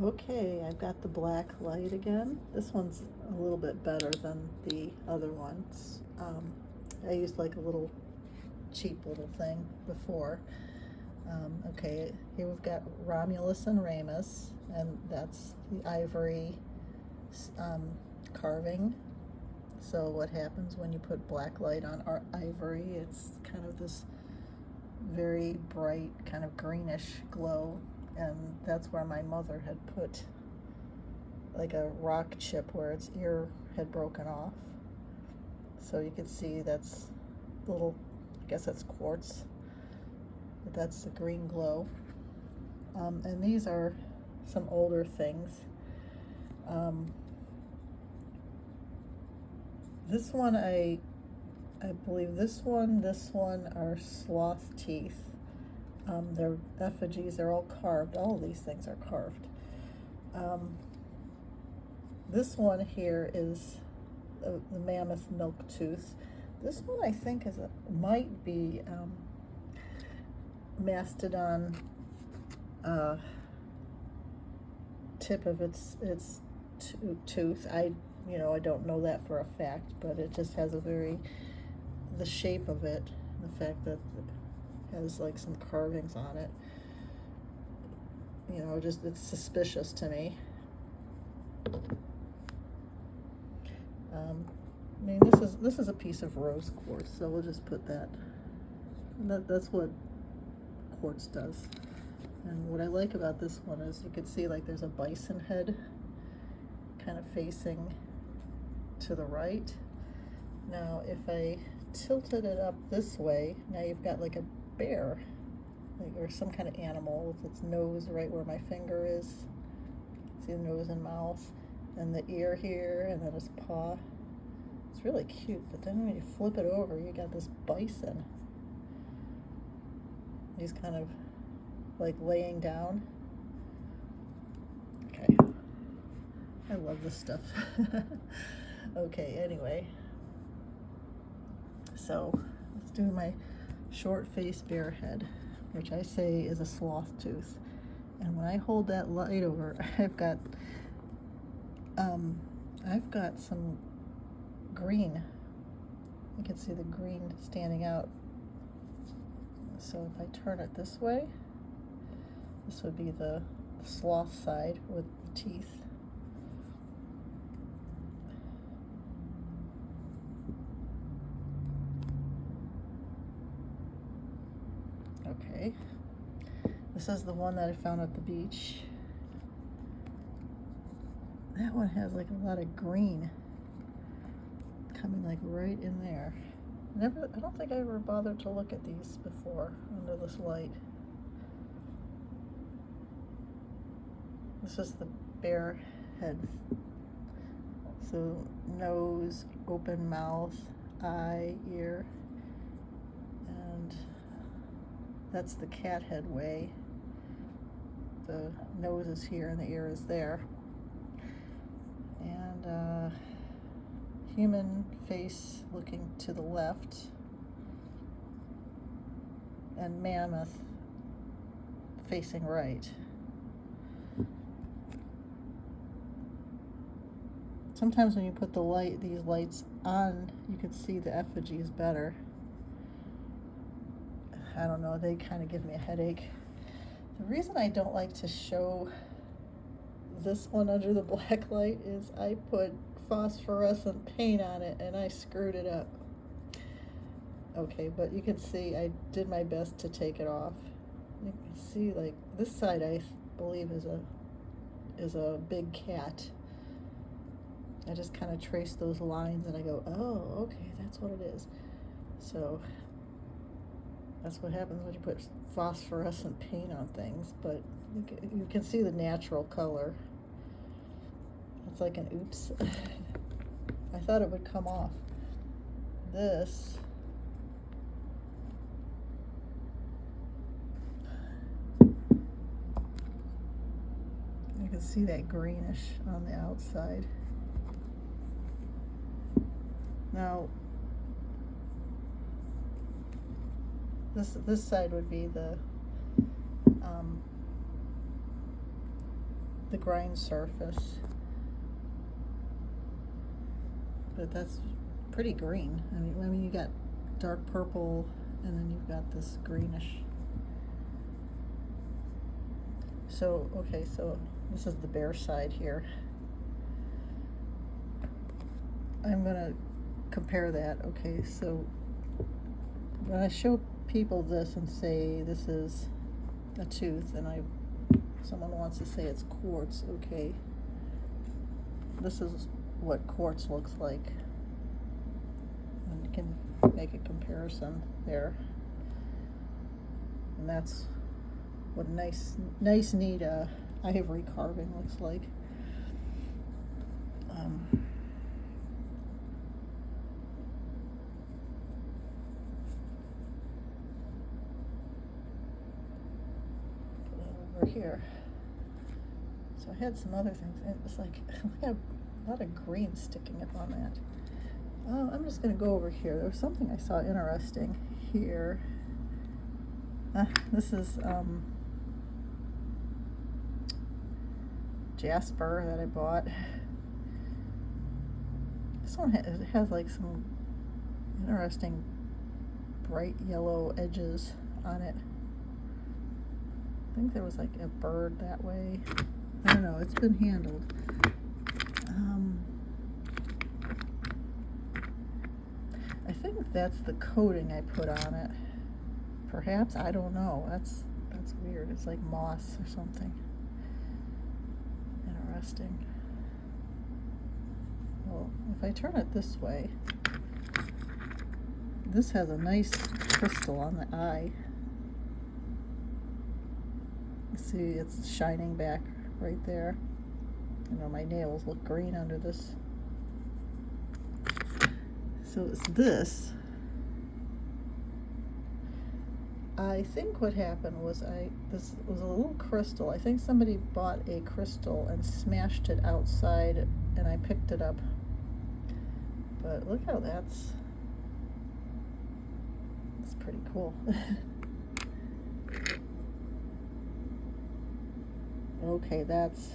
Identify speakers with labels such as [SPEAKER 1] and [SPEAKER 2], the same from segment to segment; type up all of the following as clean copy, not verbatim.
[SPEAKER 1] Okay, I've got the black light again. This one's a little bit better than the other ones. I used like a little cheap little thing before. Okay, here we've got Romulus and Remus, and that's the ivory carving. So what happens when you put black light on our ivory? It's kind of this very bright, kind of greenish glow, and that's where my mother had put like a rock chip where its ear had broken off. So you can see that's little, I guess that's quartz, but that's the green glow. And these are some older things. This one, I believe this one are sloth teeth. They're effigies, they're all carved. All of these things are carved. This one here is the mammoth milk tooth. This one I think might be mastodon tip of its tooth. I don't know that for a fact, but it just has the shape of it, the fact that it has like some carvings on it. Just it's suspicious to me. I mean, this is a piece of rose quartz, so we'll just put that. That's what quartz does. And what I like about this one is you can see like there's a bison head kind of facing to the right. Now if I tilted it up this way, now you've got like a bear, or some kind of animal with its nose right where my finger is. See the nose and mouth, and the ear here, and then his paw. It's really cute, but then when you flip it over, you got this bison. He's kind of like laying down. Okay, I love this stuff. Okay, anyway, so let's do my short-faced bear head, which I say is a sloth tooth. And when I hold that light over, I've got some green. You can see the green standing out. So if I turn it this way, this would be the sloth side with the teeth. Okay, this is the one that I found at the beach. That one has like a lot of green coming like right in there. I don't think I ever bothered to look at these before under this light. This is the bear head. So nose, open mouth, eye, ear, and that's the cat head way. The nose is here and the ear is there. And human face looking to the left, and mammoth facing right. Sometimes when you put these lights on, you can see the effigies better. I don't know, they kind of give me a headache. The reason I don't like to show this one under the black light is I put phosphorescent paint on it and I screwed it up. Okay, but you can see I did my best to take it off. You can see like this side I believe is a big cat. I just kind of trace those lines and I go, oh, okay, that's what it is. So that's what happens when you put phosphorescent paint on things, but you can see the natural color. It's like an oops. I thought it would come off. This you can see that greenish on the outside. Now this side would be the the grind surface. But that's pretty green. I mean you got dark purple and then you've got this greenish. So, okay, so this is the bare side here. I'm gonna compare that. Okay, so when I show people this and say this is a tooth, and someone wants to say it's quartz, okay, this is what quartz looks like, and you can make a comparison there, and that's what nice neat ivory carving looks like. Here. So I had some other things, and it's like I have a lot of green sticking up on that. I'm just going to go over here. There was something I saw interesting here. This is jasper that I bought. This one it has like some interesting bright yellow edges on it. I think there was like a bird that way. I don't know, it's been handled. I think that's the coating I put on it. Perhaps, I don't know. That's weird. It's like moss or something. Interesting. Well, if I turn it this way, this has a nice crystal on the eye. See, it's shining back right there. You know, my nails look green under this. So it's this. I think what happened was this was a little crystal. I think somebody bought a crystal and smashed it outside, and I picked it up. But look how that's pretty cool. Okay, that's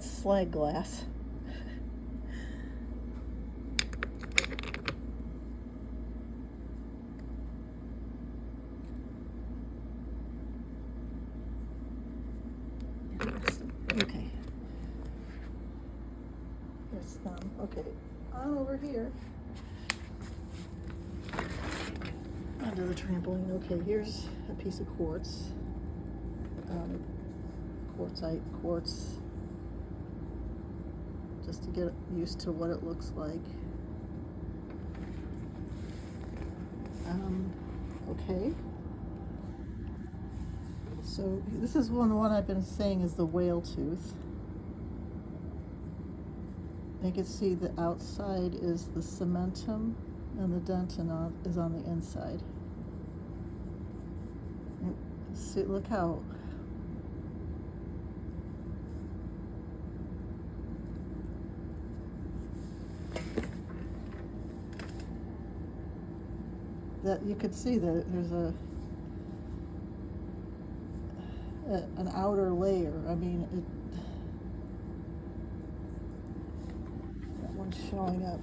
[SPEAKER 1] slag glass. Okay. Here's thumb. Okay, on over here. Onto the trampoline. Okay, here's a piece of quartz. Quartz, just to get used to what it looks like. Okay. So this is the one I've been saying is the whale tooth. You can see the outside is the cementum and the dentin is on the inside. And see, look how that you could see that there's an outer layer. I mean, that one's showing up.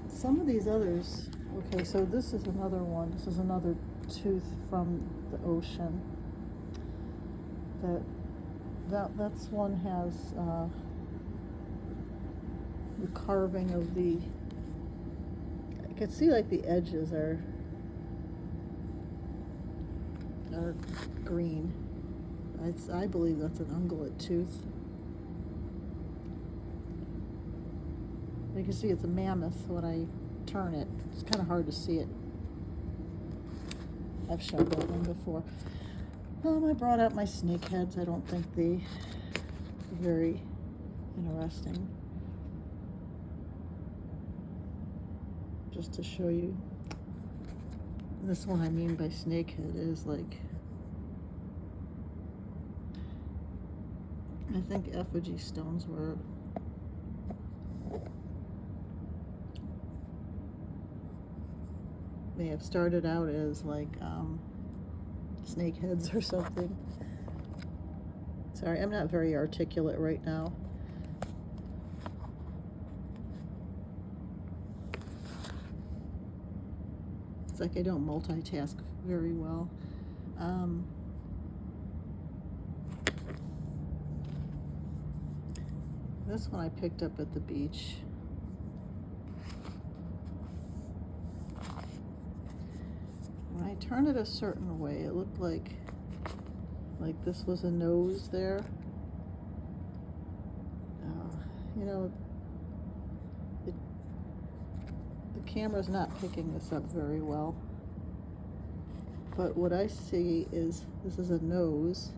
[SPEAKER 1] Some of these others, okay, so this is another one. This is another tooth from the ocean. That's one has the carving of the. I can see like the edges are green. I believe that's an ungulate tooth. You can see it's a mammoth when I turn it. It's kind of hard to see it. I've showed that one before. I brought out my snakeheads. I don't think they're very interesting. Just to show you. This one I mean by snakehead is like, I think effigy stones were may have started out as like snake heads or something. Sorry, I'm not very articulate right now. It's like I don't multitask very well. This one I picked up at the beach. When I turned it a certain way, it looked like this was a nose there. You know, the camera's not picking this up very well. But what I see is this is a nose,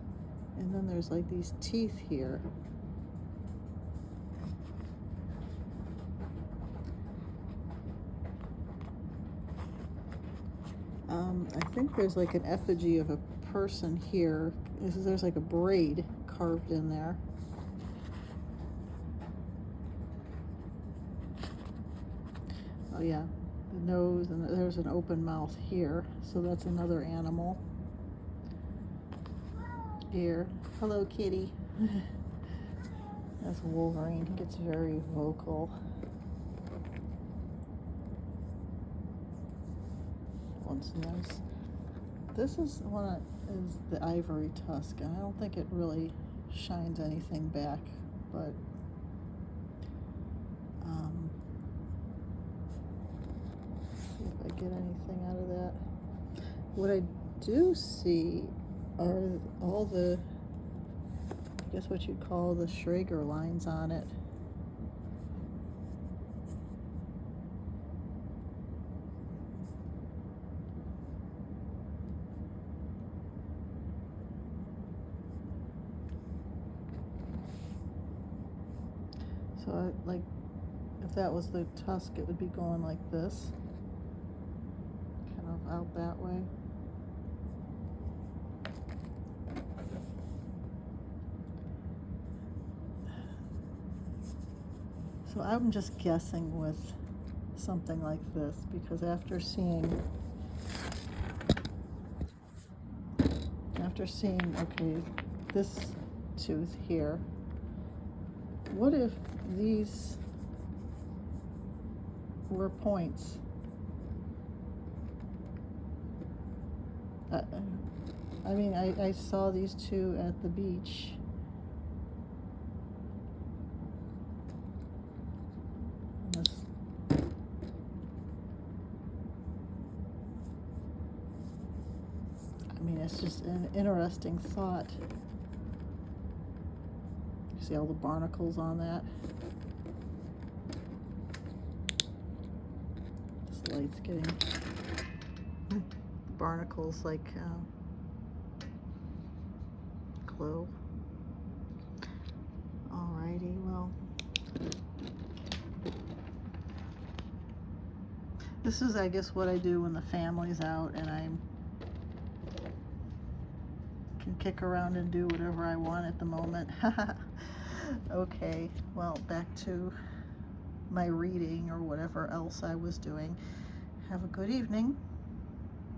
[SPEAKER 1] and then there's like these teeth here. I think there's like an effigy of a person here. There's like a braid carved in there. Oh yeah, the nose, and there's an open mouth here, so that's another animal. Here, hello kitty. That's Wolverine. He gets very vocal. One's nice. This is the ivory tusk, and I don't think it really shines anything back, but see if I get anything out of that. What I do see are all the, I guess what you'd call the Schrager lines on it. So like, if that was the tusk, it would be going like this, kind of out that way. So I'm just guessing with something like this, because after seeing, okay, this tooth here, what if these were points? I mean, I saw these two at the beach. I mean, it's just an interesting thought. You see all the barnacles on that? This light's getting barnacles like glow. Alrighty, well, this is, I guess, what I do when the family's out and I can kick around and do whatever I want at the moment. Okay, well, back to my reading or whatever else I was doing. Have a good evening.